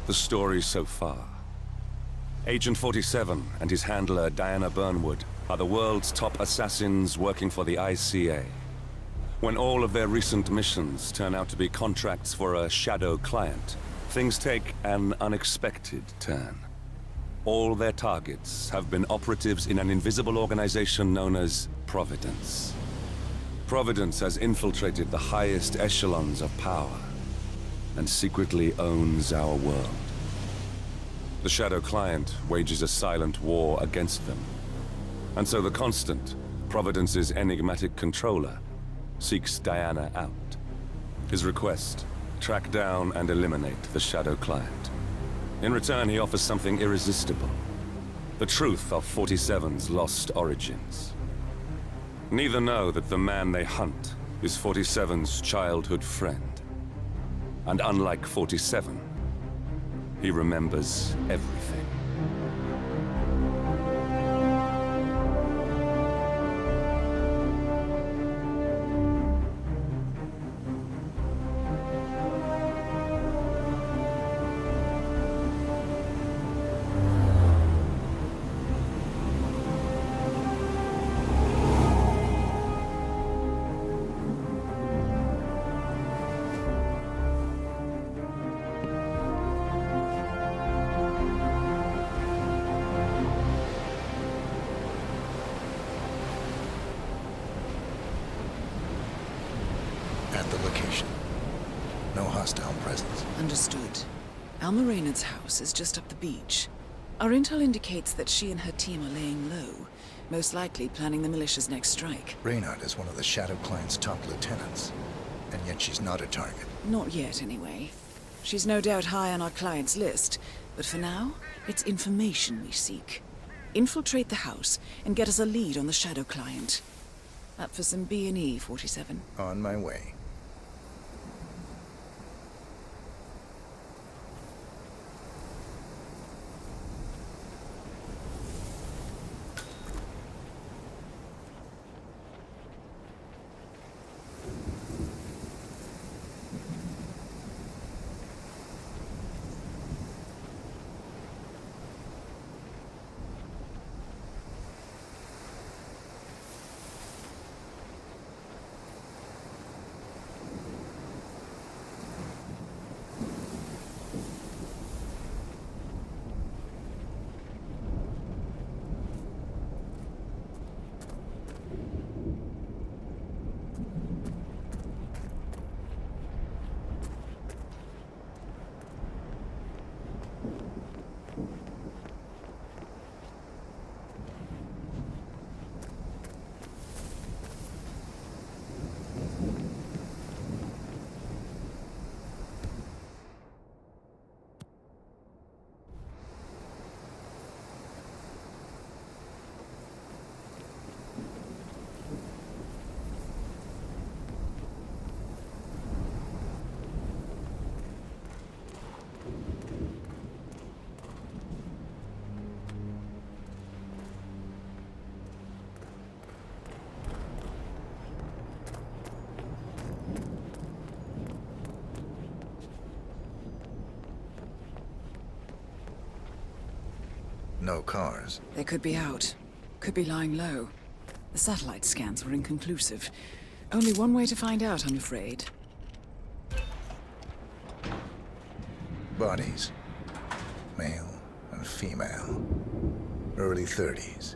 the story so far. Agent 47 and his handler Diana Burnwood are the world's top assassins working for the ICA. When all of their recent missions turn out to be contracts for a shadow client, things take an unexpected turn. All their targets have been operatives in an invisible organization known as Providence. Providence has infiltrated the highest echelons of power and secretly owns our world. The shadow client wages a silent war against them. And so the Constant, Providence's enigmatic controller, seeks Diana out. His request, track down and eliminate the shadow client. In return, he offers something irresistible. The truth of 47's lost origins. Neither know that the man they hunt is 47's childhood friend. And unlike 47, he remembers everything. At the location. No hostile presence. Understood. Alma Reynard's house is just up the beach. Our intel indicates that she and her team are laying low, most likely planning the militia's next strike. Reynard is one of the Shadow Client's top lieutenants, and yet she's not a target. Not yet, anyway. She's no doubt high on our client's list, but for now, it's information we seek. Infiltrate the house and get us a lead on the Shadow Client. Up for some B&E, 47. On my way. No cars. They could be out. Could be lying low. The satellite scans were inconclusive. Only one way to find out, I'm afraid. Bodies. Male and female. Early 30s.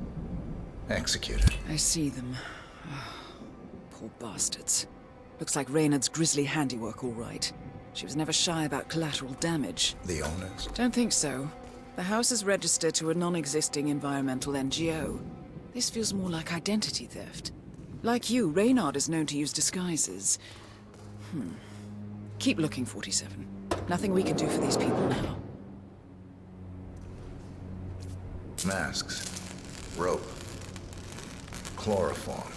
Executed. I see them. Poor bastards. Looks like Reynard's grisly handiwork, all right. She was never shy about collateral damage. The owners? Don't think so. The house is registered to a non-existing environmental NGO. This feels more like identity theft. Like you, Reynard is known to use disguises. Keep looking, 47. Nothing we can do for these people now. Masks. Rope. Chloroform.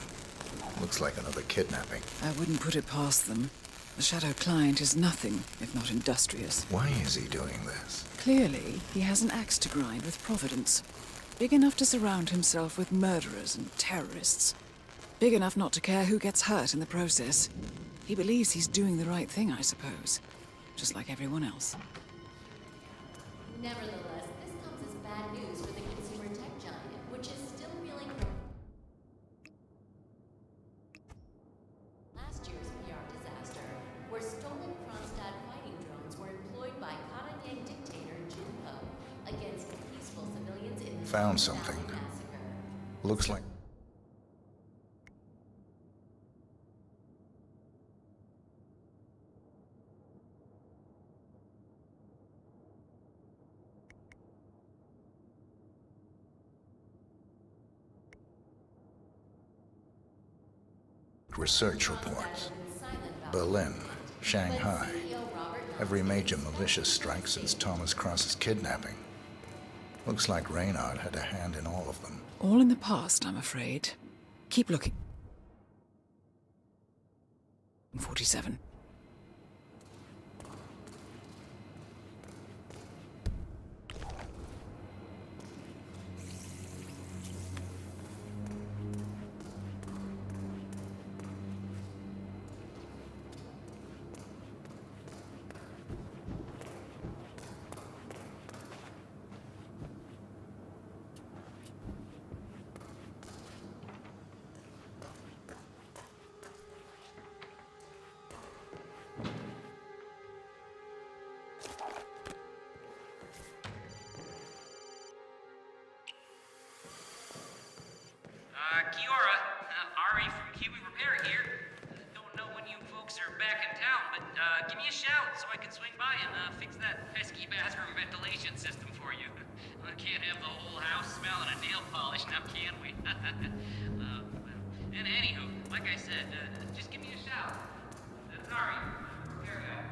Looks like another kidnapping. I wouldn't put it past them. The Shadow Client is nothing if not industrious. Why is he doing this? Clearly, he has an axe to grind with Providence. Big enough to surround himself with murderers and terrorists. Big enough not to care who gets hurt in the process. He believes he's doing the right thing, I suppose. Just like everyone else. Nevertheless, this comes as bad news for the consumer tech giant, which is still reeling from last year's PR disaster, where stolen Kronstadt fighting drones were employed by Karanyan dictator Jinpo against peaceful civilians in the Found Valley something. massacre. Looks like... research reports. Berlin, Shanghai, every major militia strike since Thomas Cross's kidnapping. Looks like Reynard had a hand in all of them. All in the past, I'm afraid. Keep looking. 47. Kiora, Ari from Kiwi Repair here. Don't know when you folks are back in town, but give me a shout so I can swing by and fix that pesky bathroom ventilation system for you. We can't have the whole house smelling of nail polish now, can we? And anywho, like I said, just give me a shout. Ari, repair guy.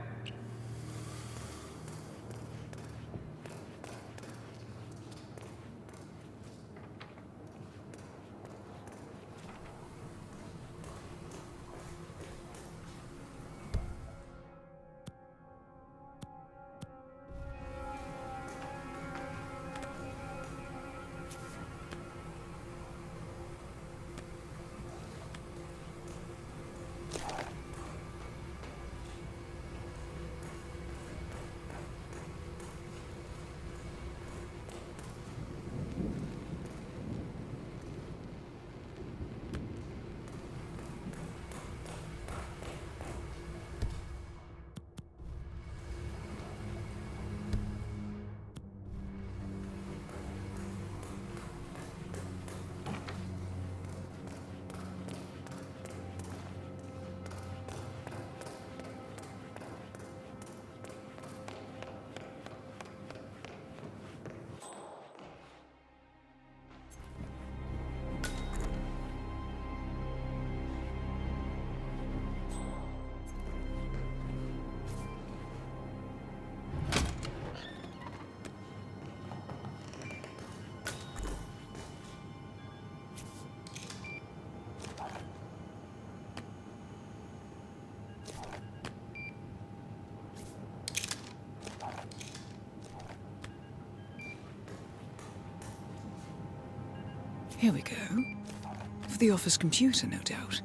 Here we go. For the office computer, no doubt.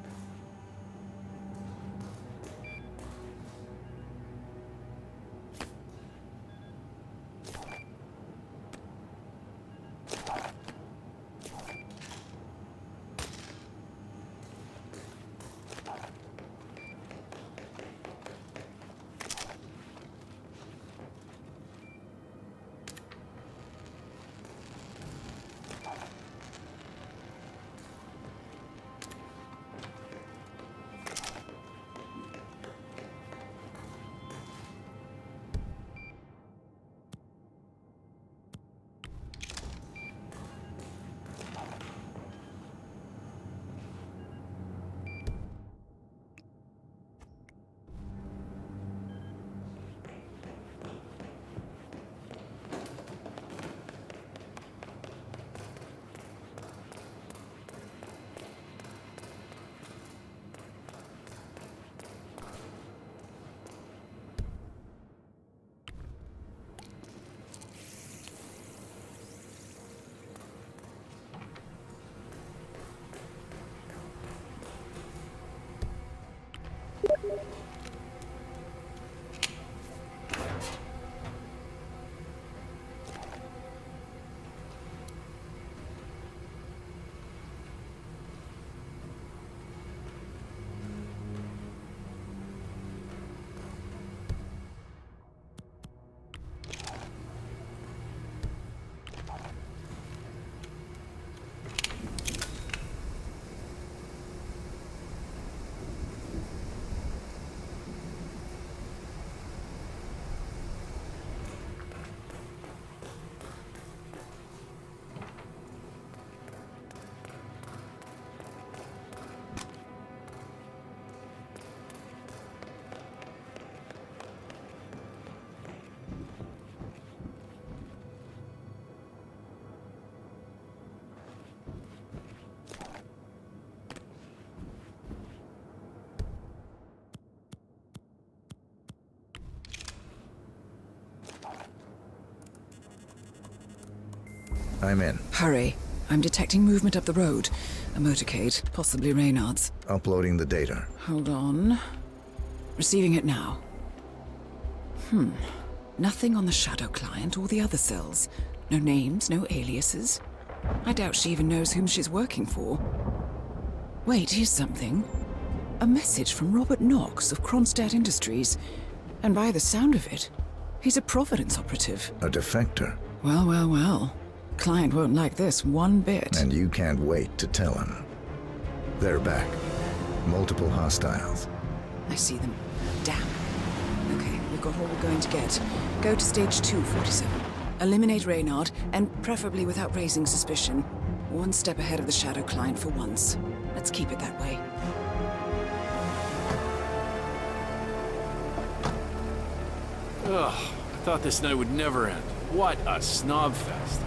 I'm in. Hurry. I'm detecting movement up the road. A motorcade, possibly Reynard's. Uploading the data. Hold on. Receiving it now. Nothing on the Shadow client or the other cells. No names, no aliases. I doubt she even knows whom she's working for. Wait, here's something. A message from Robert Knox of Kronstadt Industries. And by the sound of it, he's a Providence operative. A defector. Well, well, well. Client won't like this one bit. And you can't wait to tell him. They're back. Multiple hostiles. I see them. Damn. Okay, we've got all we're going to get. Go to stage 2, 47. Eliminate Reynard, and preferably without raising suspicion. One step ahead of the Shadow client for once. Let's keep it that way. Ugh, I thought this night would never end. What a snob fest.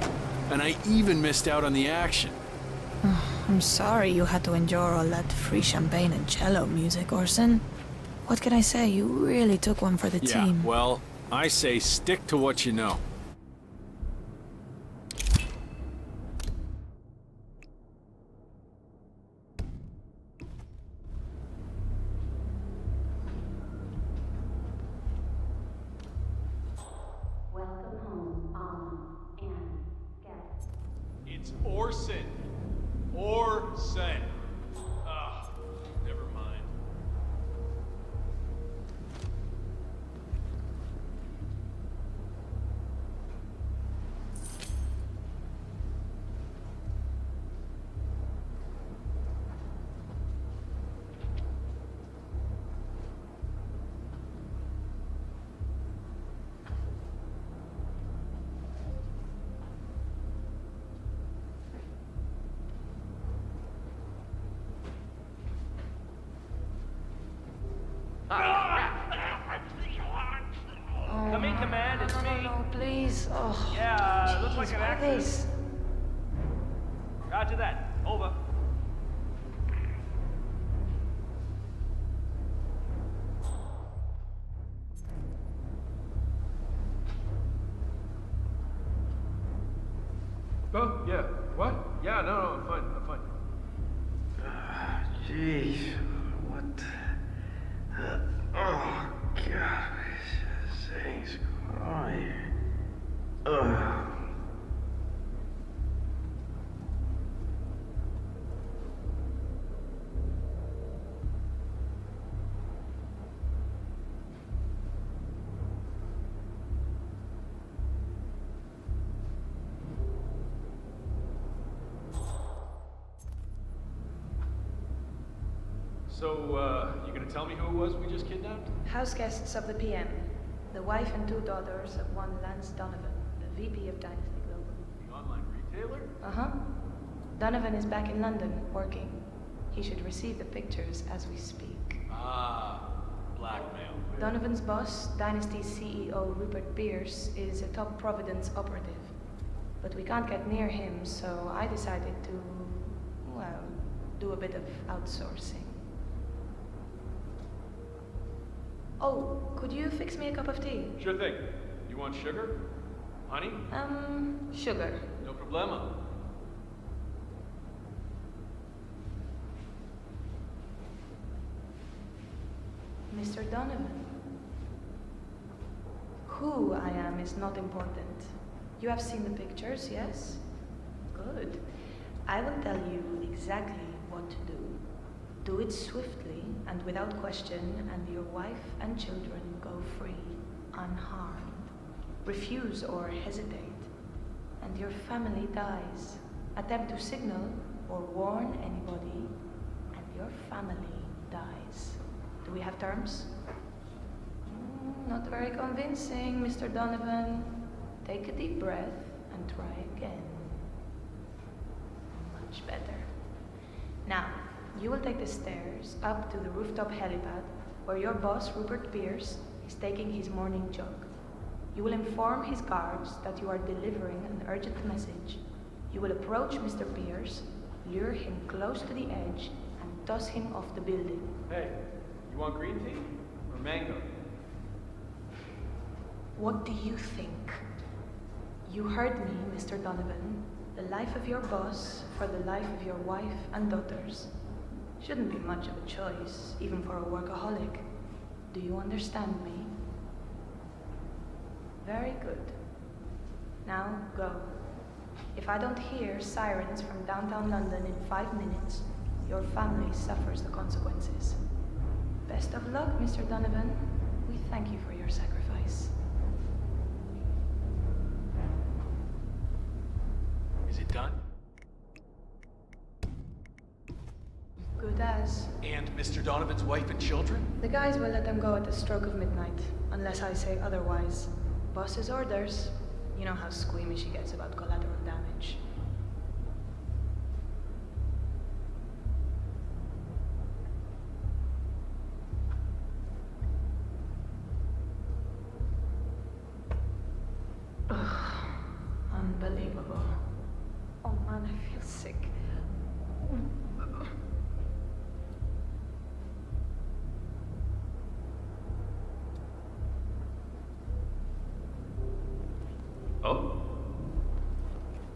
And I even missed out on the action. I'm sorry you had to endure all that free champagne and cello music, Orson. What can I say? You really took one for the team. Well, I say stick to what you know. Welcome home, Alma and guests. It's Orson. Orson. Ah, never mind. Come in, Command, it's me. No, please. Oh, Yeah, looks like jeez, an what accident. is- Roger that. Over. Oh, yeah. What? Yeah, no, I'm fine. Jeez, what? Oh, God, this thing's going on here. Ugh. So, you gonna tell me who it was we just kidnapped? House guests of the PM. The wife and 2 daughters of one Lance Donovan, the VP of Dynasty Global. The online retailer? Uh-huh. Donovan is back in London, working. He should receive the pictures as we speak. Ah, blackmail. Donovan's boss, Dynasty's CEO Rupert Pierce, is a top Providence operative. But we can't get near him, so I decided to, well, do a bit of outsourcing. Oh, could you fix me a cup of tea? Sure thing. You want sugar? Honey? Sugar. No problema. Mr. Donovan. Who I am is not important. You have seen the pictures, yes? Good. I will tell you exactly what to do. Do it swiftly and without question, and your wife and children go free, unharmed. Refuse or hesitate, and your family dies. Attempt to signal or warn anybody, and your family dies. Do we have terms? Not very convincing, Mr. Donovan. Take a deep breath and try again. Much better. Now, you will take the stairs up to the rooftop helipad where your boss, Rupert Pierce, is taking his morning jog. You will inform his guards that you are delivering an urgent message. You will approach Mr. Pierce, lure him close to the edge, and toss him off the building. Hey, you want green tea or mango? What do you think? You heard me, Mr. Donovan. The life of your boss for the life of your wife and daughters. Shouldn't be much of a choice, even for a workaholic. Do you understand me? Very good. Now go. If I don't hear sirens from downtown London in 5 minutes, your family suffers the consequences. Best of luck, Mr. Donovan. We thank you for your sacrifice. Is it done? Good as. And Mr. Donovan's wife and children? The guys will let them go at the stroke of midnight, unless I say otherwise. Boss's orders. You know how squeamish he gets about collateral damage. Ugh, unbelievable. Oh man, I feel sick. Oh?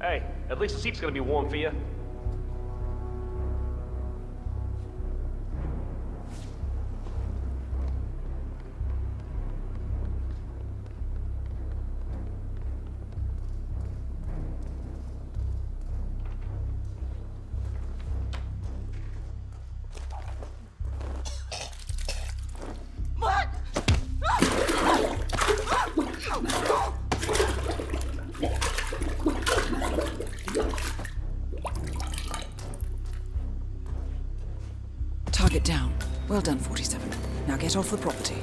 Hey, at least the seat's gonna be warm for you. Target down. Well done, 47. Now get off the property.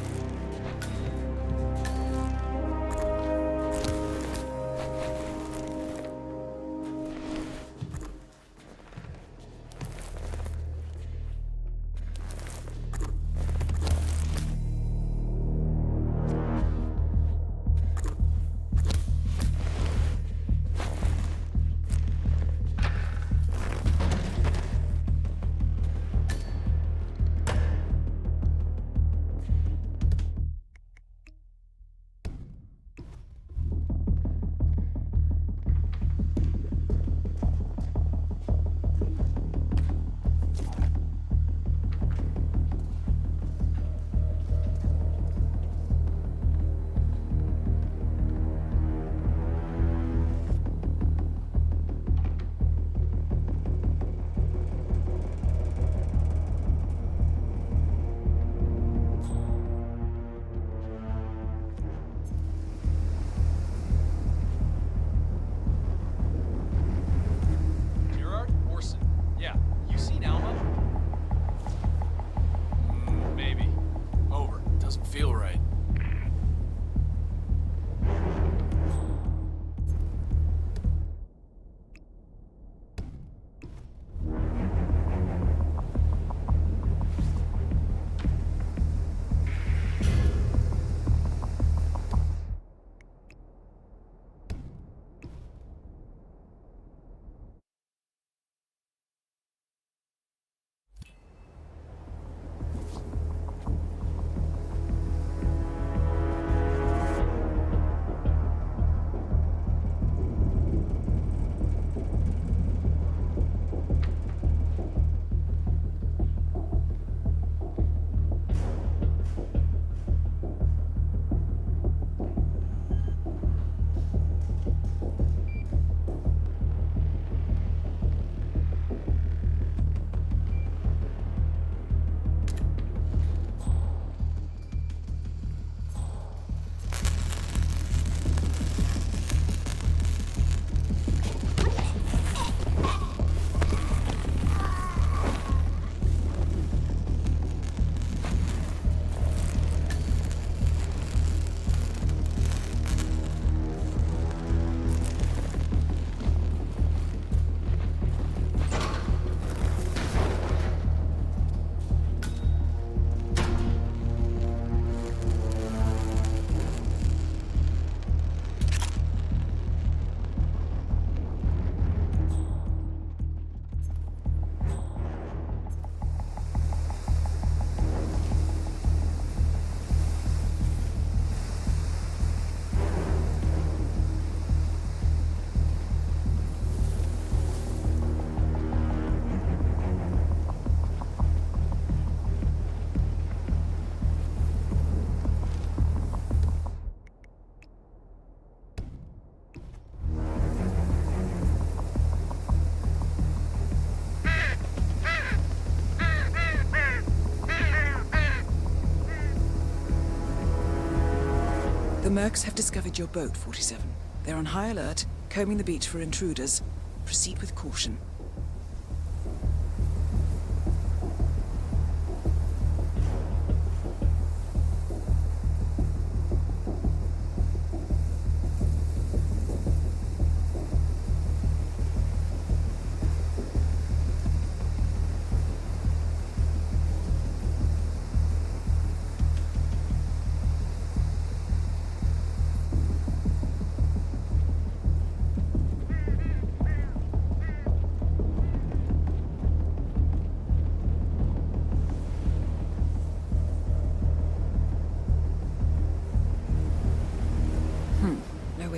Mercs have discovered your boat, 47. They're on high alert, combing the beach for intruders. Proceed with caution.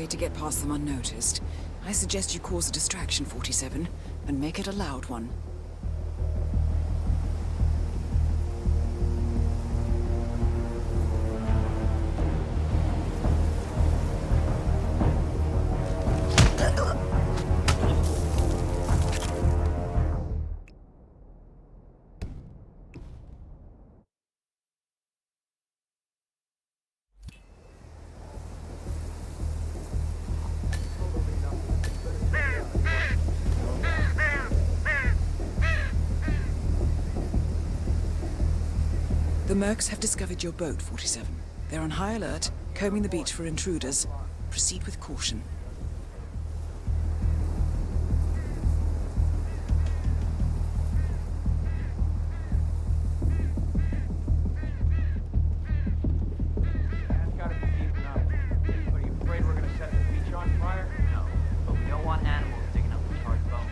To get past them unnoticed. I suggest you cause a distraction, 47, and make it a loud one. The Mercs have discovered your boat, 47. They're on high alert, combing the beach for intruders. Proceed with caution. That's gotta be deep enough. Are you afraid we're gonna set the beach on fire? No, but we don't want animals digging up the charred bones.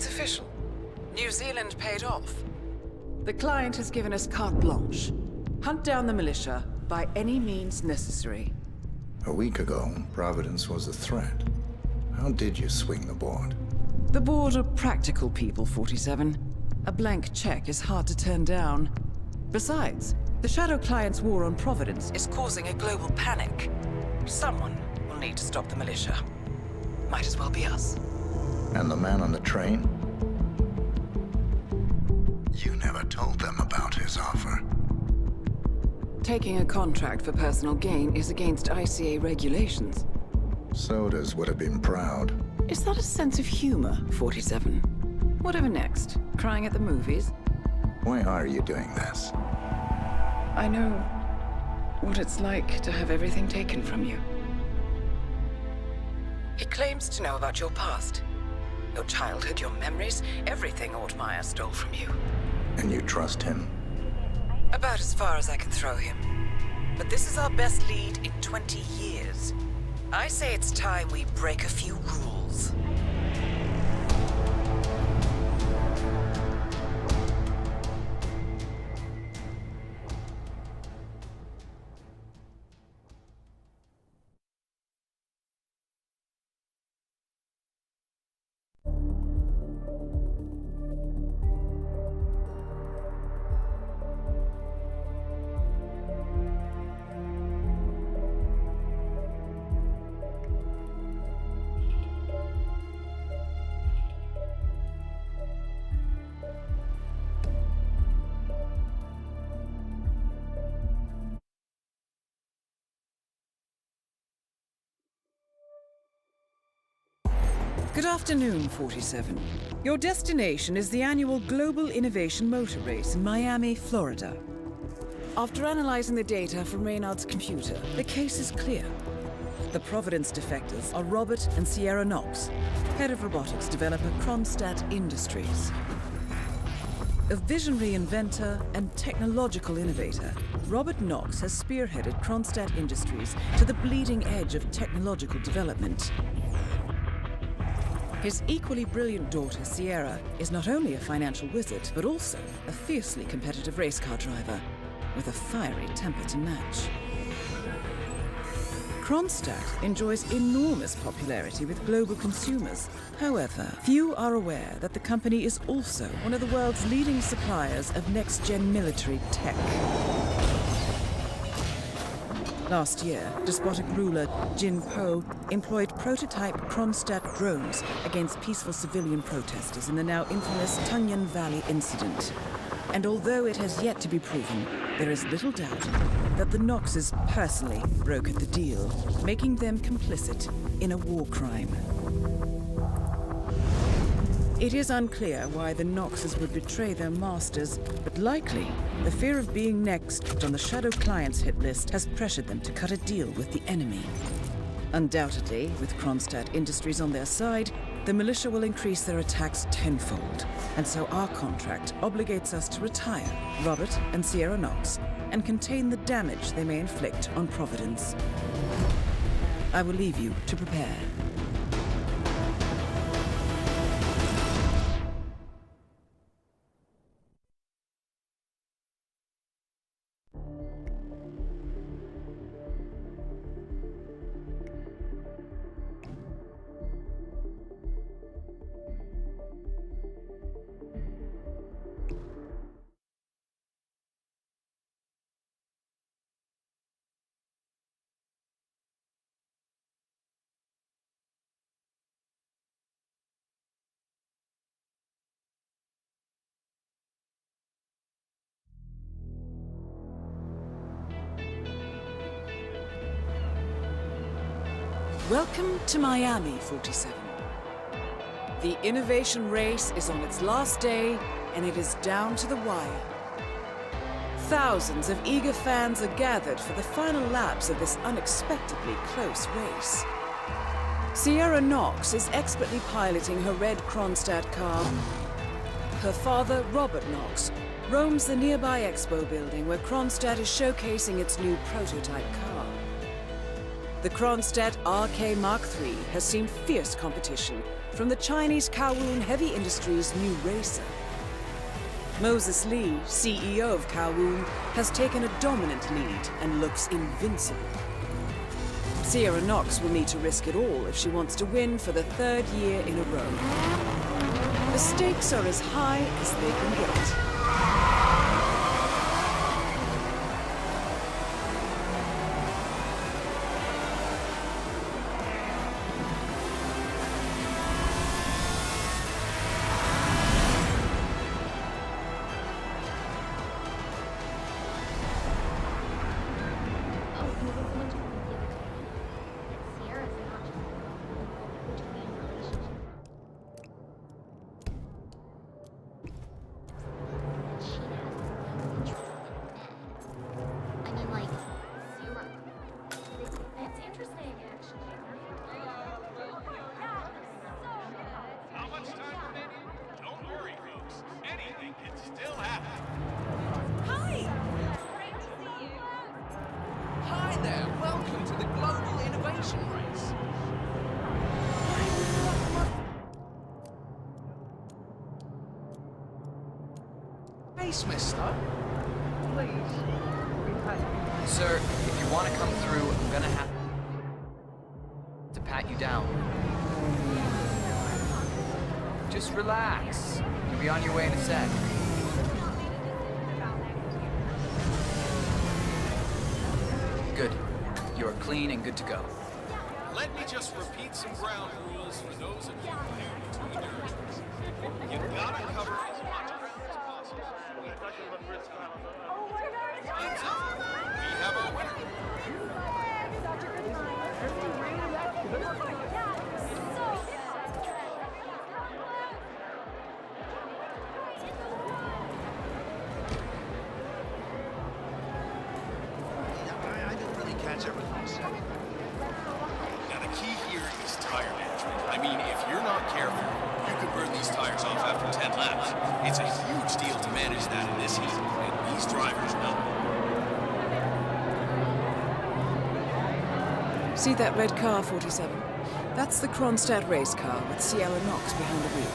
It's official. New Zealand paid off. The client has given us carte blanche. Hunt down the militia by any means necessary. A week ago, Providence was a threat. How did you swing the board? The board are practical people, 47. A blank check is hard to turn down. Besides, the Shadow Client's war on Providence is causing a global panic. Someone will need to stop the militia. Might as well be us. And the man on the train? You never told them about his offer. Taking a contract for personal gain is against ICA regulations. Sodas would have been proud. Is that a sense of humor, 47? Whatever next? Crying at the movies? Why are you doing this? I know what it's like to have everything taken from you. He claims to know about your past. Your childhood, your memories, everything Ortmeyer stole from you. And you trust him? About as far as I can throw him. But this is our best lead in 20 years. I say it's time we break a few rules. Good afternoon, 47. Your destination is the annual Global Innovation Motor Race in Miami, Florida. After analyzing the data from Reynard's computer, the case is clear. The Providence defectors are Robert and Sierra Knox, head of robotics developer Kronstadt Industries. A visionary inventor and technological innovator, Robert Knox has spearheaded Kronstadt Industries to the bleeding edge of technological development. His equally brilliant daughter, Sierra, is not only a financial wizard, but also a fiercely competitive race car driver, with a fiery temper to match. Kronstadt enjoys enormous popularity with global consumers. However, few are aware that the company is also one of the world's leading suppliers of next-gen military tech. Last year, despotic ruler Jin Po employed prototype Kronstadt drones against peaceful civilian protesters in the now infamous Tunyon Valley incident. And although it has yet to be proven, there is little doubt that the Knoxes personally brokered the deal, making them complicit in a war crime. It is unclear why the Knoxes would betray their masters, but likely the fear of being next on the Shadow Client's hit list has pressured them to cut a deal with the enemy. Undoubtedly, with Kronstadt Industries on their side, the militia will increase their attacks tenfold, and so our contract obligates us to retire Robert and Sierra Knox and contain the damage they may inflict on Providence. I will leave you to prepare. Welcome to Miami, 47. The innovation race is on its last day, and it is down to the wire. Thousands of eager fans are gathered for the final laps of this unexpectedly close race. Sierra Knox is expertly piloting her red Kronstadt car. Her father, Robert Knox, roams the nearby expo building where Kronstadt is showcasing its new prototype car. The Kronstadt RK Mark III has seen fierce competition, from the Chinese Kowloon Heavy Industries' new racer. Moses Lee, CEO of Kowloon, has taken a dominant lead and looks invincible. Sierra Knox will need to risk it all if she wants to win for the 3rd year in a row. The stakes are as high as they can get. Mister? Please. Sir, if you want to come through, I'm gonna have to pat you down. Just relax. You'll be on your way in a sec. Good. You are clean and good to go. Let me just repeat some ground rules for those of you new to endurance. You gotta cover as much ground as possible. Hands up. We have our winner. I didn't really catch everything you said. Now the key here is tire management. I mean, if you're not careful, you could burn these tires off after 10 laps. It's a huge deal to manage that in this heat, and these drivers know. See that red car, 47? That's the Kronstadt race car with Sierra Knox behind the wheel.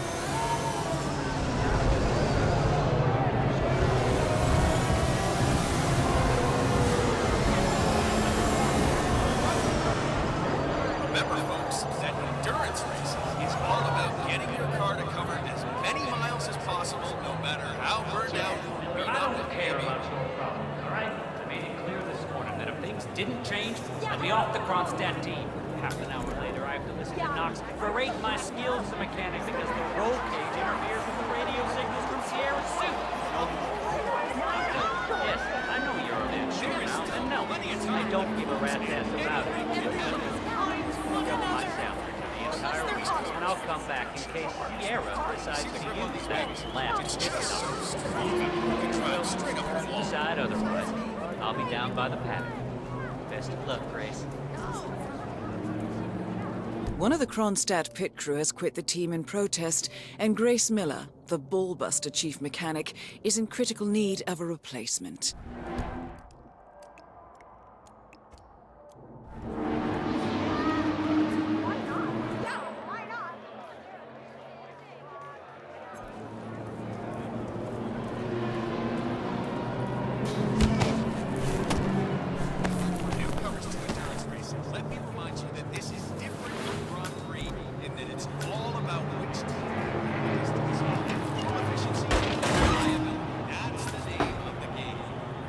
Remember, folks, that endurance racing is all about getting your car to cover as many miles as possible, no matter how burned out or beat I up don't it care may be. about your problem, all right? I made it clear this morning that if things didn't change, I'd be off the Kronstadt team. Half an hour later, I have to listen to Knox berate my skills as a mechanic because the roll cage interferes with the radio signals from Sierra's suit. Yes, I know you're a bit sure now, and no, I don't give a rat's ass about it. I'll my salary for the entire week, and I'll come back in case Sierra decides to use that last ticket on us. Decide otherwise. I'll be down by the paddock. Best of luck, Grace. One of the Kronstadt pit crew has quit the team in protest, and Grace Miller, the ballbuster chief mechanic, is in critical need of a replacement. Newcomers to endurance racing, let me remind you that this is different from Grand Prix in that it's all about which team distance, fuel efficiency, and reliability. That's the name of the game.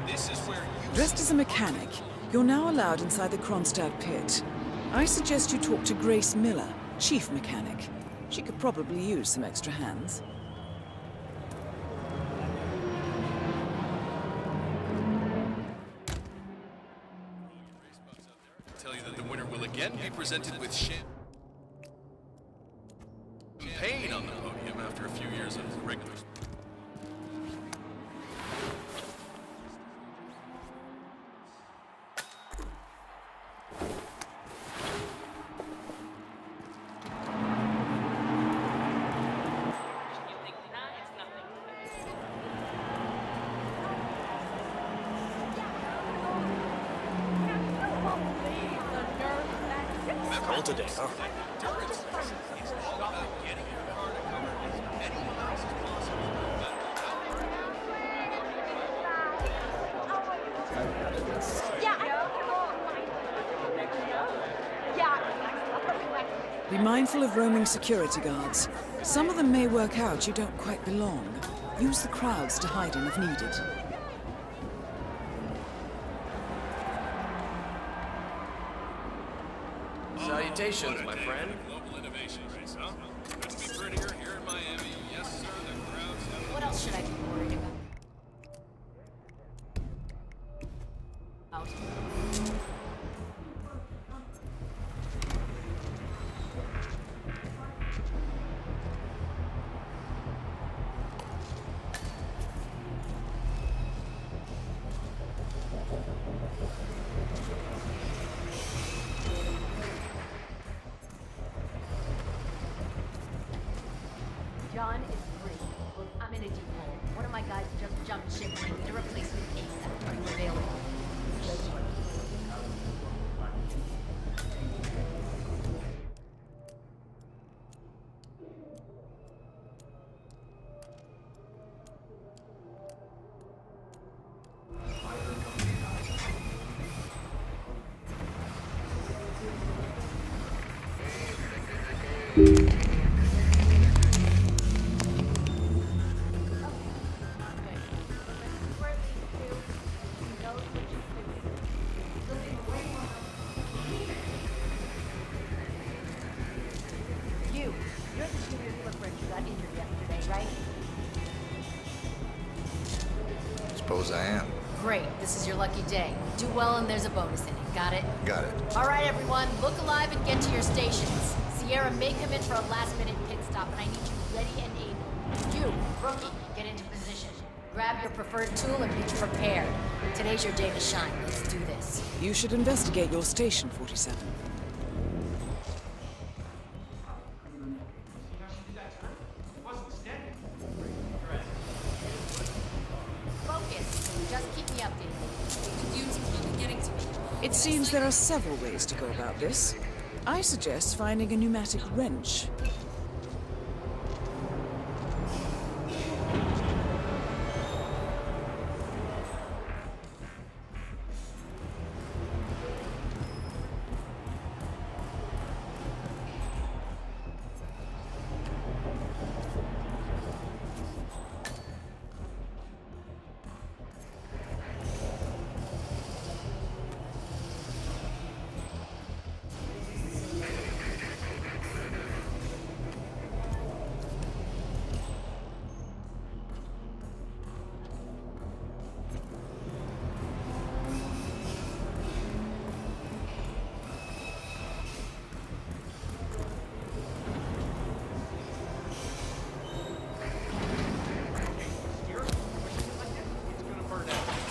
This is where you Dressed as a mechanic, you're now allowed inside the Kronstadt pit. I suggest you talk to Grace Miller, chief mechanic. She could probably use some extra hands. tell you that the winner will again be presented with champagne on the podium after a few years of regular. Call today, huh? Endurance racing is all about Be mindful of roaming security guards. Some of them may work out you don't quite belong. Use the crowds to hide in if needed. Salutations, my friend. Global innovation race, huh? Couldn't be prettier here in Miami. Yes, sir, the crowds have... What else should I be worried about? John is free. Look, I'm in a deep hole. One of my guys just jumped ship and I need a replacement ASAP. Are you available? You're the studio footprint who got injured yesterday, right? Suppose I am. Great, this is your lucky day. Do well and there's a bonus in it, got it? Got it. Alright everyone, look alive and get to your stations. Sierra may come in for a last-minute pit stop and I need you ready and able. You, rookie, get into position. Grab your preferred tool and be prepared. Today's your day to shine. Let's do this. You should investigate your station, 47. Focus. Just keep me updated. The dudes keep getting to me. It seems there are several ways to go about this. I suggest finding a pneumatic wrench.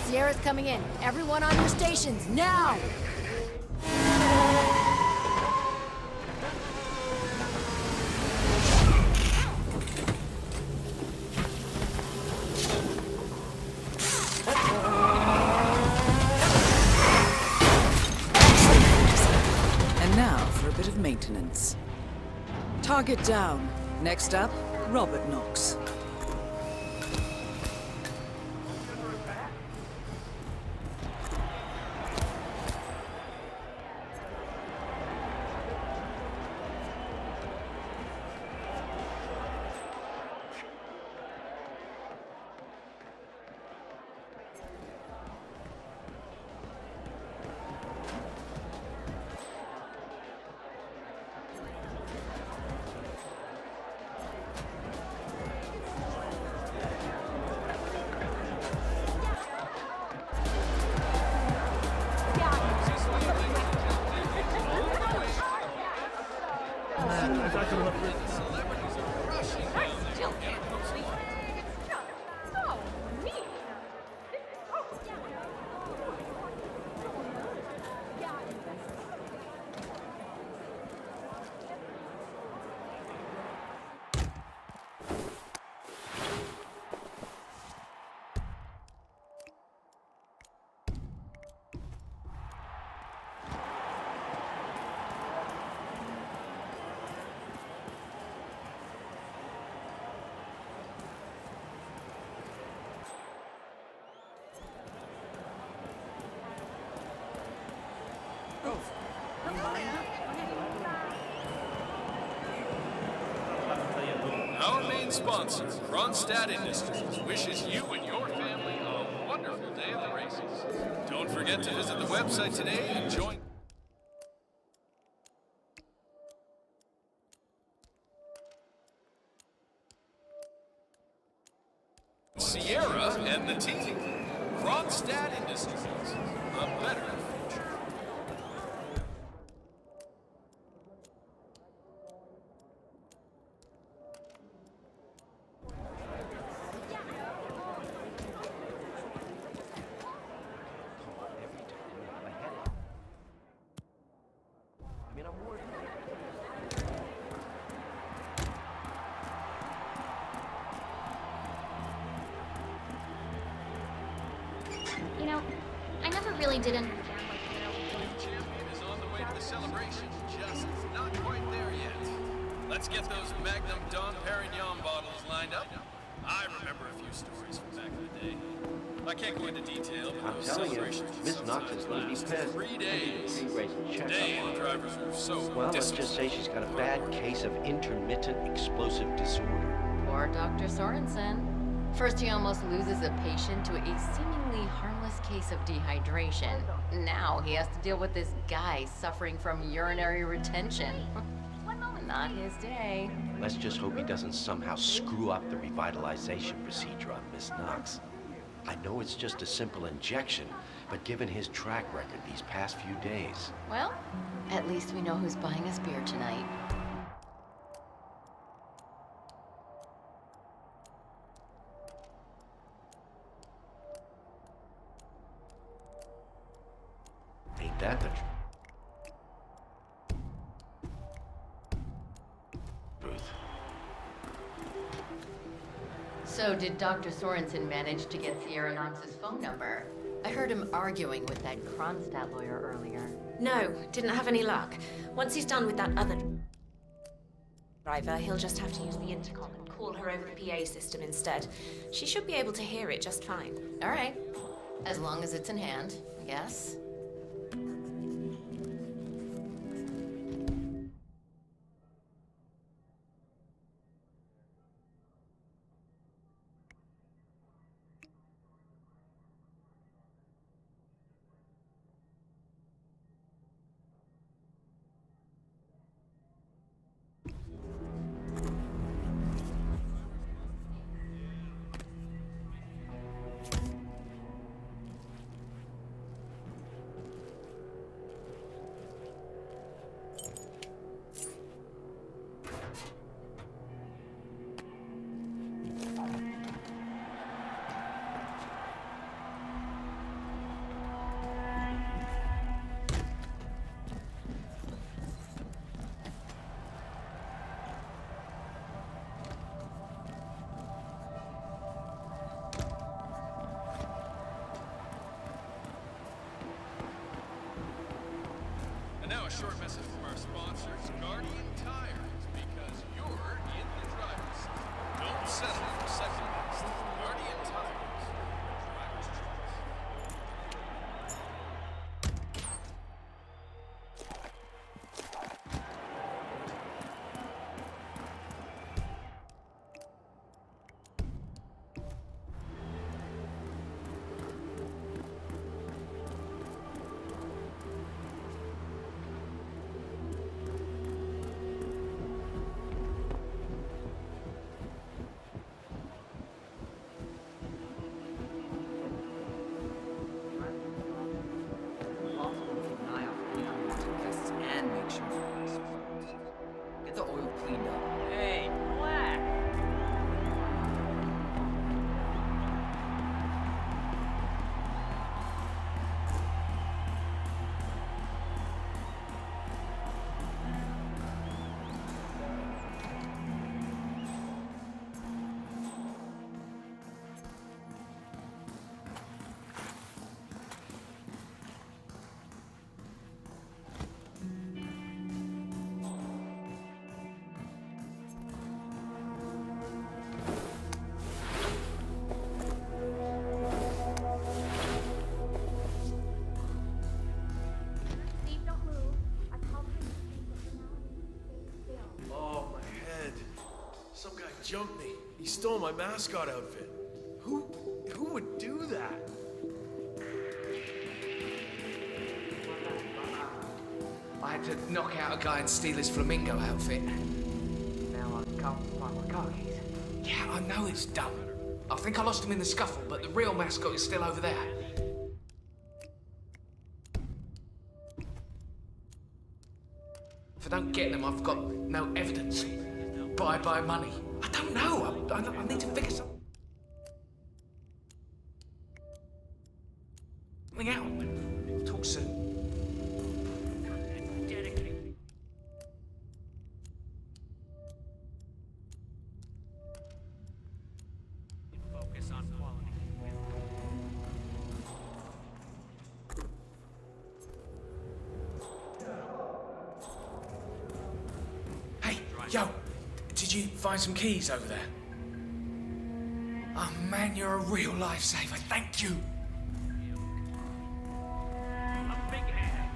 Sierra's coming in. Everyone on your stations, now! And now for a bit of maintenance. Target down. Next up, Robert Knox. main sponsor, Ronstadt Industries, wishes you and your family a wonderful day at the races. Don't forget to visit the website today and join Sierra and the team. Ronstadt Industries, a better future. You know, I never really did understand what The champion is on the way to the celebration, just not quite there yet. Let's get those Magnum Dom Perignon bottles lined up. I remember a few stories from back in the day. I can't go into detail, but those celebrations Miss Knox is going to be pissed. 3 days. Today, the drivers were so Well, let's just say she's got a bad case of intermittent explosive disorder. Or Dr. Sorensen. First, he almost loses a patient to a seemingly harmless case of dehydration. Now he has to deal with this guy suffering from urinary retention. Not his day. Let's just hope he doesn't somehow screw up the revitalization procedure on Miss Knox. I know it's just a simple injection, but given his track record these past few days... Well, at least we know who's buying us beer tonight. Ain't that the truth? So did Dr. Sorensen manage to get Sierra Knox's phone number? I heard him arguing with that Kronstadt lawyer earlier. No, didn't have any luck. Once he's done with that other driver, he'll just have to use the intercom and call her over the PA system instead. She should be able to hear it just fine. All right. As long as it's in hand, I guess. And now a short message from our sponsors, Guardian Tires, because you're in the driver's seat. Don't settle for second best. Guardian Tires, driver's choice. And make sure get the oil cleaned up. Hey, relax. Oh, my head. Some guy jumped me. stole my mascot outfit. Who would do that? I had to knock out a guy and steal his flamingo outfit. Now I can't find my car keys. Yeah, I know it's dumb. I think I lost him in the scuffle, but the real mascot is still over there. If I don't get them, I've got no evidence. Bye-bye money. I don't know. I need to figure something out. Talk soon. Focus on quality. Hey, yo, did you find some keys over there? Oh man, you're a real lifesaver. Thank you. A big hand.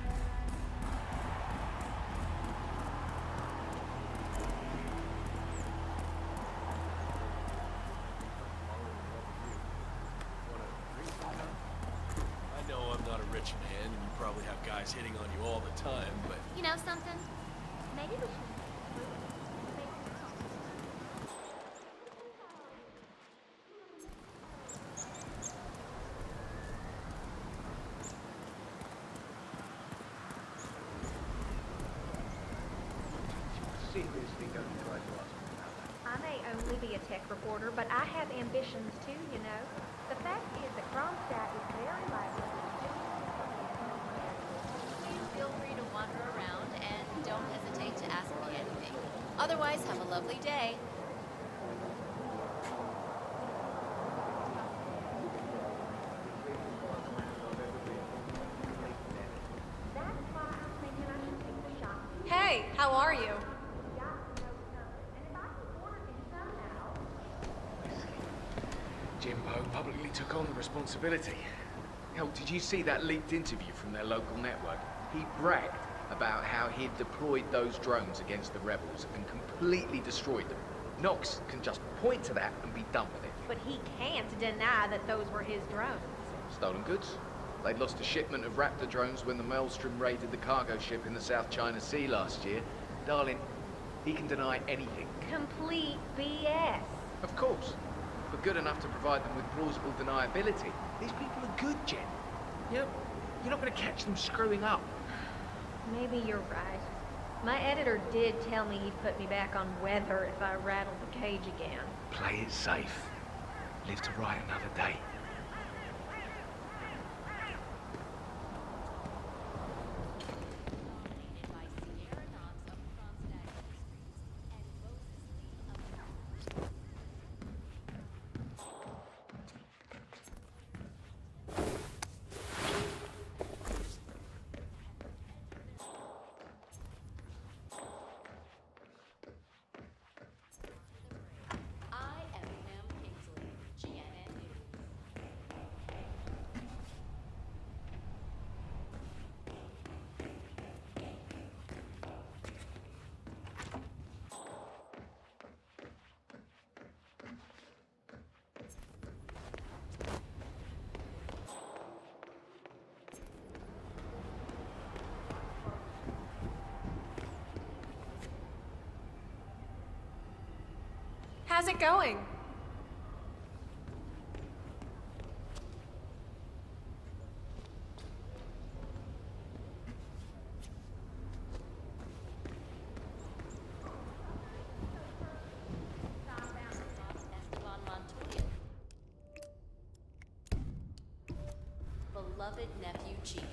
I know I'm not a rich man, and you probably have guys hitting on you all the time, but You know something? Maybe we should. Seriously, don't try to ask me about that. I may only be a tech reporter, but I have ambitions too, you know. The fact is that Kronstadt is very likely to Please feel free to wander around and don't hesitate to ask me anything. Otherwise, have a lovely day. That's why I'm thinking I should take the shot. Hey, how are you? Jimbo publicly took on the responsibility. Hell, did you see that leaked interview from their local network? He bragged about how he'd deployed those drones against the rebels and completely destroyed them. Knox can just point to that and be done with it. But he can't deny that those were his drones. Stolen goods? They'd lost a shipment of Raptor drones when the Maelstrom raided the cargo ship in the South China Sea last year. Darling, he can deny anything. Complete BS. Of course. But good enough to provide them with plausible deniability. These people are good, Jen. You're not going to catch them screwing up. Maybe you're right. My editor did tell me he'd put me back on weather if I rattled the cage again. Play it safe. Live to write another day. How's it going? Beloved nephew Chico,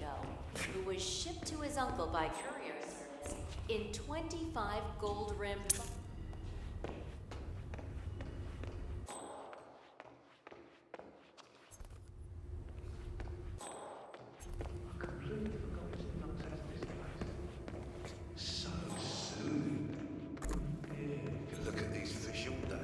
who was shipped to his uncle by courier service in 25 gold-rimmed... So soon. Yeah, you can look at these fish all day.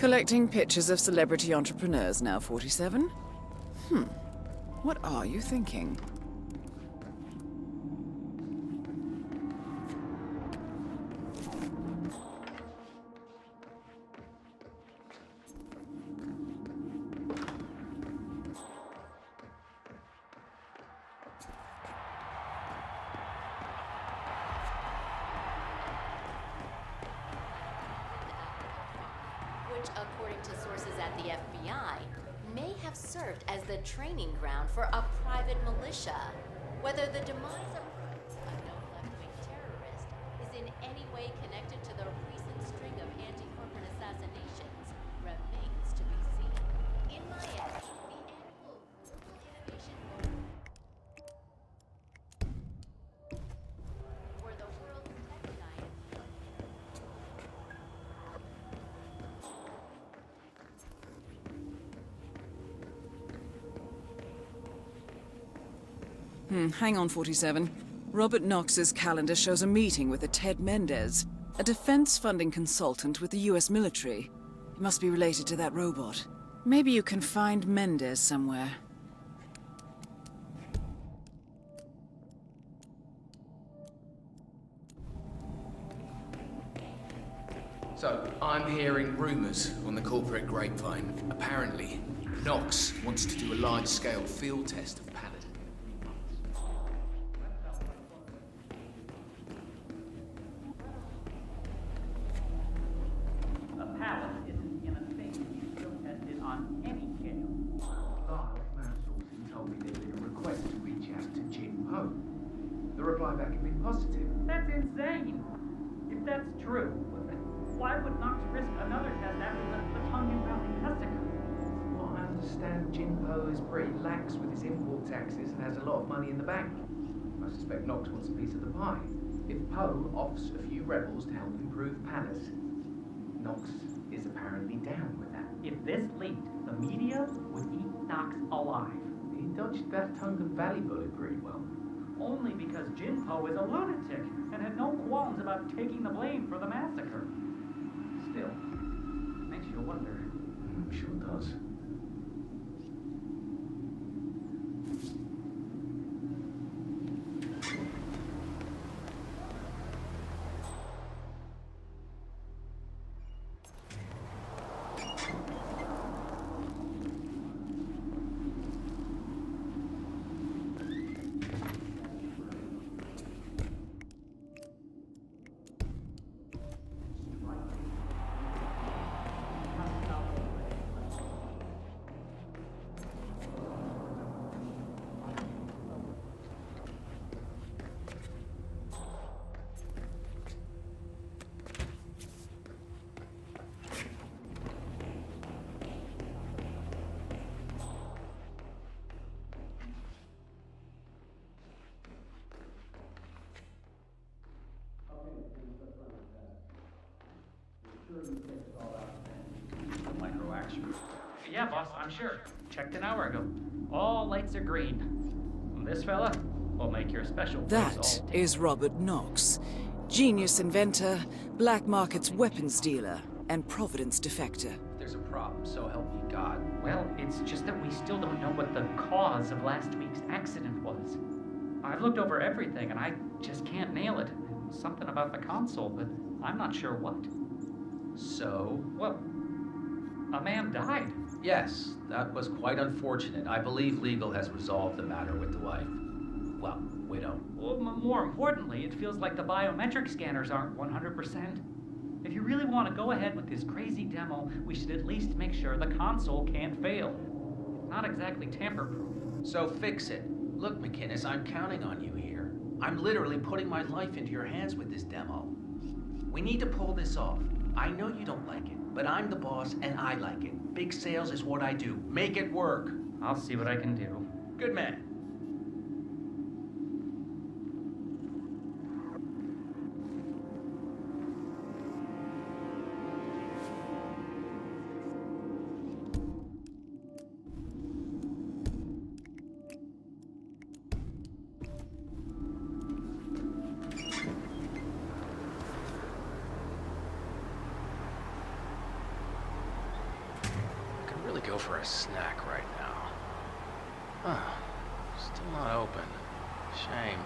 Collecting pictures of celebrity entrepreneurs now, 47? What are you thinking? Which, according to sources at the FBI, may have served as the training ground for a private militia. Whether the demise of a known left-wing terrorist is in any way connected to the recent string of anti-corporate assassinations remains to be seen. In Miami, the annual Global Innovation where the world's tech giants Hang on, 47. Robert Knox's calendar shows a meeting with a Ted Mendez, a defense funding consultant with the US military. He must be related to that robot. Maybe you can find Mendez somewhere. So, I'm hearing rumors on the corporate grapevine. Apparently, Knox wants to do a large-scale field test of Paladin. A Paladin isn't in a thing to be field tested on any scale. Man sourcing told me there'd been a request to reach out to Jim Poe. The reply back had been positive. That's insane! If that's true, why would Knox risk another test after the tongue-in-pounding customer? Well, I understand Jim Poe is pretty lax with his import taxes and has a lot of money in the bank. I suspect Knox wants a piece of the pie. If Poe offers a few rebels to help improve Palace, Knox is apparently down with that. If this leaked, the media would eat Knox alive. He dodged that Tungan Valley bullet pretty well. Only because Jinpo is a lunatic and had no qualms about taking the blame for the massacre. Still, makes you wonder. Sure does. Yeah, boss, I'm sure. Checked an hour ago. All lights are green. This fella will make your special That is Robert Knox, genius inventor, black market's weapons dealer, and Providence defector. There's a problem, so help me God. Well, it's just that we still don't know what the cause of last week's accident was. I've looked over everything, and I just can't nail it. Something about the console, but I'm not sure what. So? Well, a man died. Yes, that was quite unfortunate. I believe legal has resolved the matter with the wife. Well, widow. Well, more importantly, it feels like the biometric scanners aren't 100%. If you really want to go ahead with this crazy demo, we should at least make sure the console can't fail. It's not exactly tamper-proof. So fix it. Look, McInnes, I'm counting on you here. I'm literally putting my life into your hands with this demo. We need to pull this off. I know you don't like it, but I'm the boss and I like it. Big sales is what I do. Make it work. I'll see what I can do. Good man. go for a snack right now. Huh. Still not open. Shame.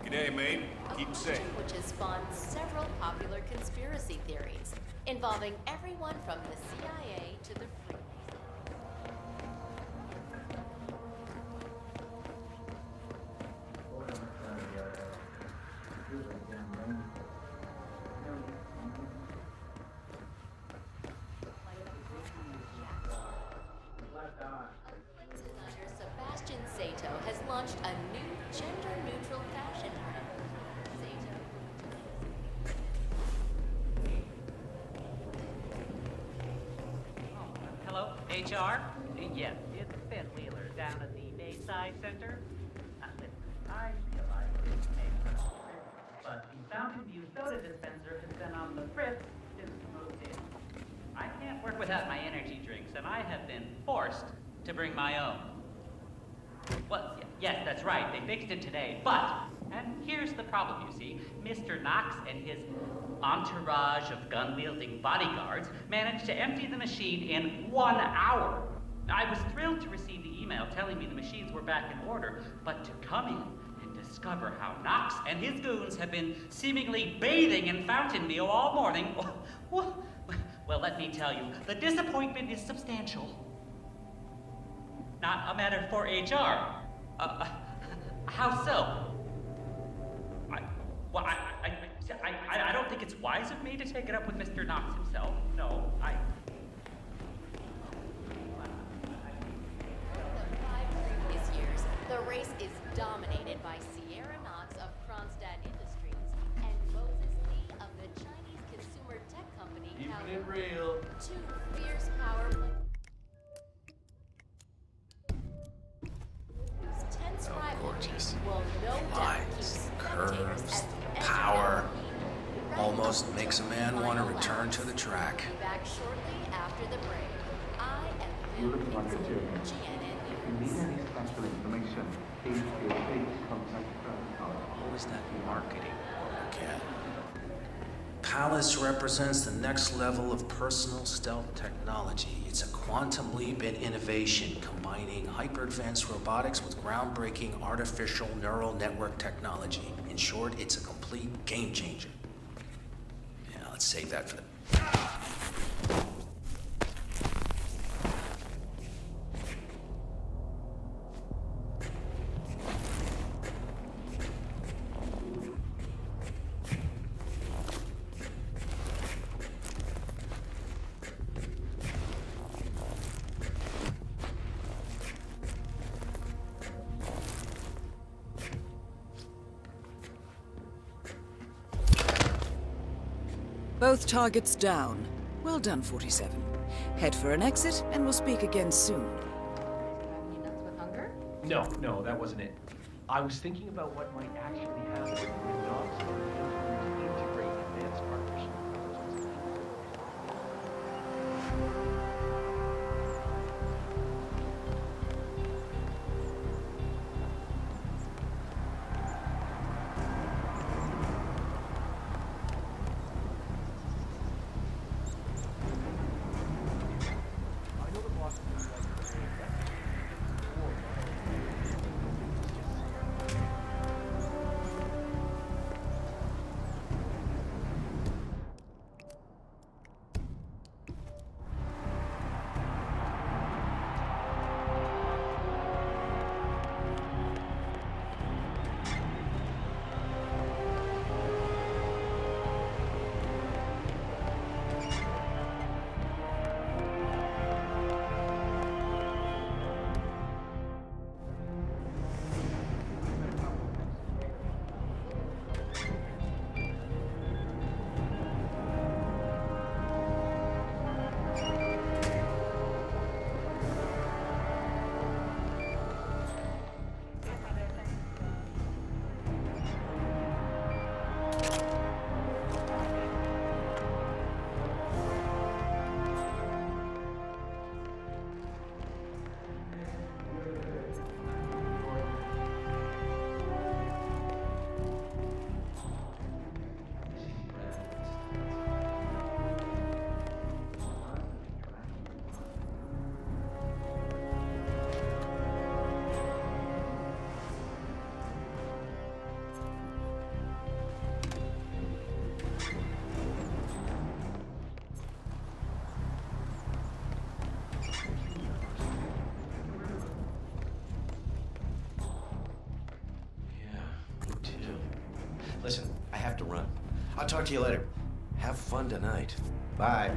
G'day, mate. Keep safe. Which has spawned several popular conspiracy theories involving everyone from the CIA to the Freemasons. Sato has launched a new gender-neutral fashion brand. Hello, HR? Yes, it's Ben Wheeler down at the Bayside Center. Listen, I realize it's May 1st, but the Fountain View soda dispenser has been on the fritz since we moved in. I can't work without my energy drinks, and I have been forced to bring my own. Well, yes, that's right. They fixed it today. But, and here's the problem, you see. Mr. Knox and his entourage of gun-wielding bodyguards managed to empty the machine in 1 hour. I was thrilled to receive the email telling me the machines were back in order, but to come in and discover how Knox and his goons have been seemingly bathing in Fountain View all morning, well, let me tell you, the disappointment is substantial. Not a matter for HR. How so? I don't think it's wise of me to take it up with Mr. Knox himself. No, For the 5 previous years, the race is dominated by Sierra Knox of Kronstadt Industries and Moses Lee of the Chinese consumer tech company. Keeping it real. 2 fierce power. Gorgeous. Lines, curves, power. Almost makes a man want to return to the track. Back shortly after the break. I am You're looking like a genius. If you need any special information, please feel free to contact What was that marketing? Okay. Palace represents the next level of personal stealth technology. It's a quantum leap in innovation, combining hyper-advanced robotics with groundbreaking artificial neural network technology. In short, it's a complete game changer. Yeah, let's save that for the... Both targets down. Well done, 47. Head for an exit, and we'll speak again soon. No, that wasn't it. I was thinking about what might actually happen when Knox integrate advanced artificial intelligence. I know the boss would like to say that. Listen, I have to run. I'll talk to you later. Have fun tonight. Bye.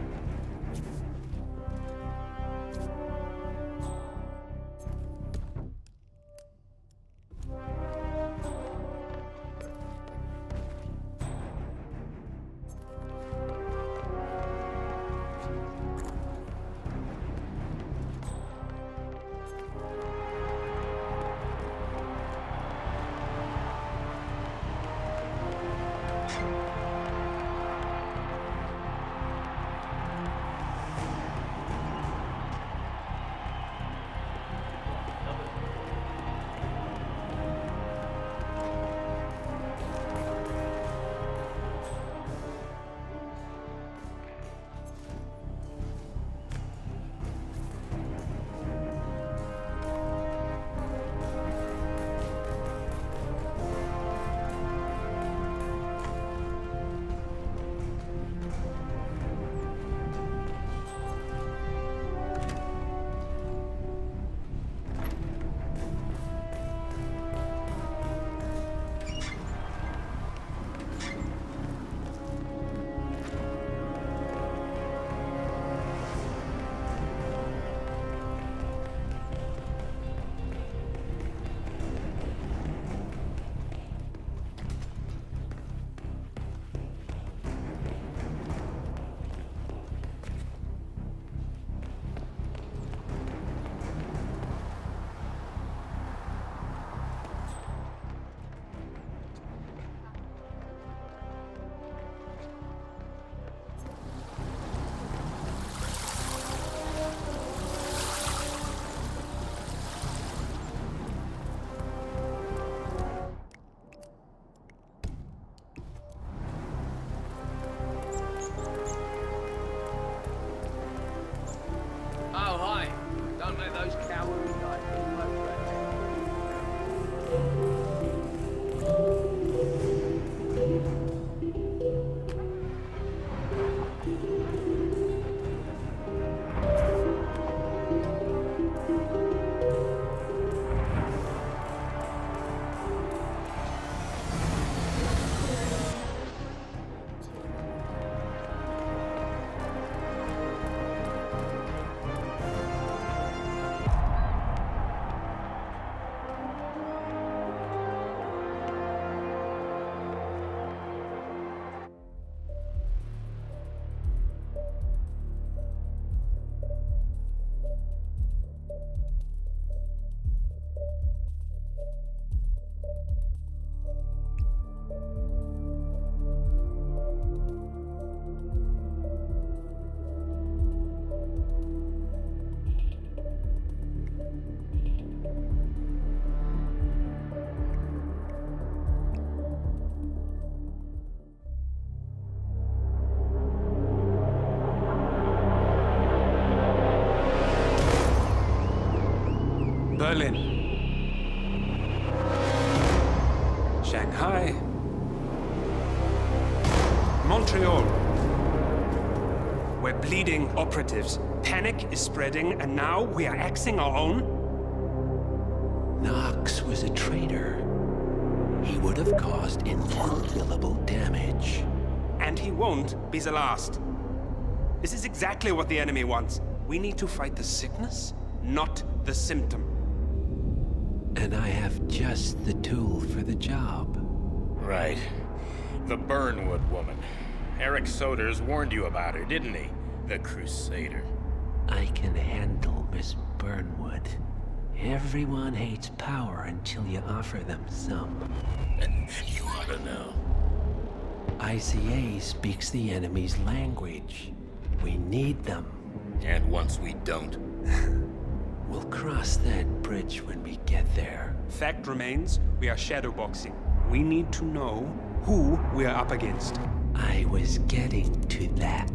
Berlin. Shanghai. Montreal. We're bleeding operatives. Panic is spreading, and now we are axing our own? Knox was a traitor. He would have caused incalculable damage. And he won't be the last. This is exactly what the enemy wants. We need to fight the sickness, not the symptom. And I have just the tool for the job. Right. The Burnwood woman. Eric Soders warned you about her, didn't he? The Crusader. I can handle Miss Burnwood. Everyone hates power until you offer them some. You ought to know. ICA speaks the enemy's language. We need them. And once we don't? We'll cross that bridge when we get there. Fact remains, we are shadowboxing. We need to know who we are up against. I was getting to that.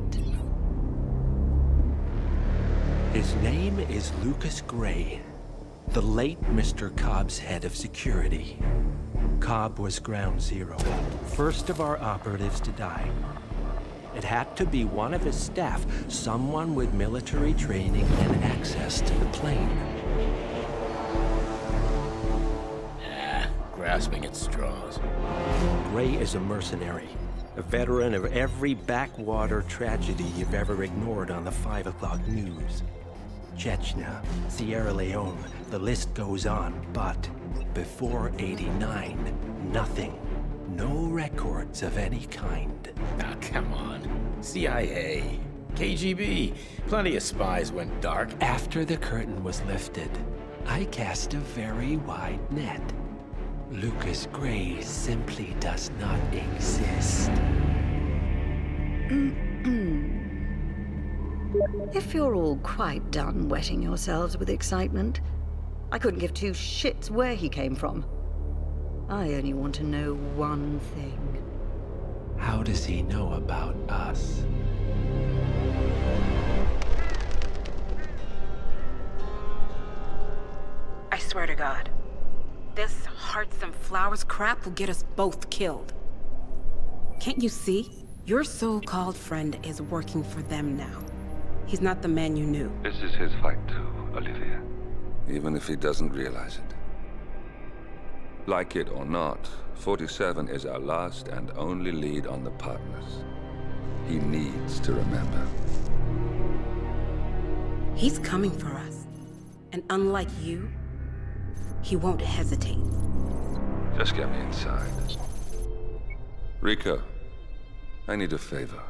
His name is Lucas Gray, the late Mr. Cobb's head of security. Cobb was ground zero, first of our operatives to die. It had to be one of his staff, someone with military training and access to the plane. Grasping at straws. Gray is a mercenary, a veteran of every backwater tragedy you've ever ignored on the 5 o'clock news. Chechnya, Sierra Leone, the list goes on, but before '89, nothing. No records of any kind. Ah, come on. CIA, KGB, plenty of spies went dark. After the curtain was lifted, I cast a very wide net. Lucas Gray simply does not exist. If you're all quite done wetting yourselves with excitement, I couldn't give two shits where he came from. I only want to know one thing. How does he know about us? I swear to God, this hearts and flowers crap will get us both killed. Can't you see? Your so-called friend is working for them now. He's not the man you knew. This is his fight too, Olivia. Even if he doesn't realize it. Like it or not, 47 is our last and only lead on the partners. He needs to remember. He's coming for us. And unlike you, he won't hesitate. Just get me inside. Rico, I need a favor.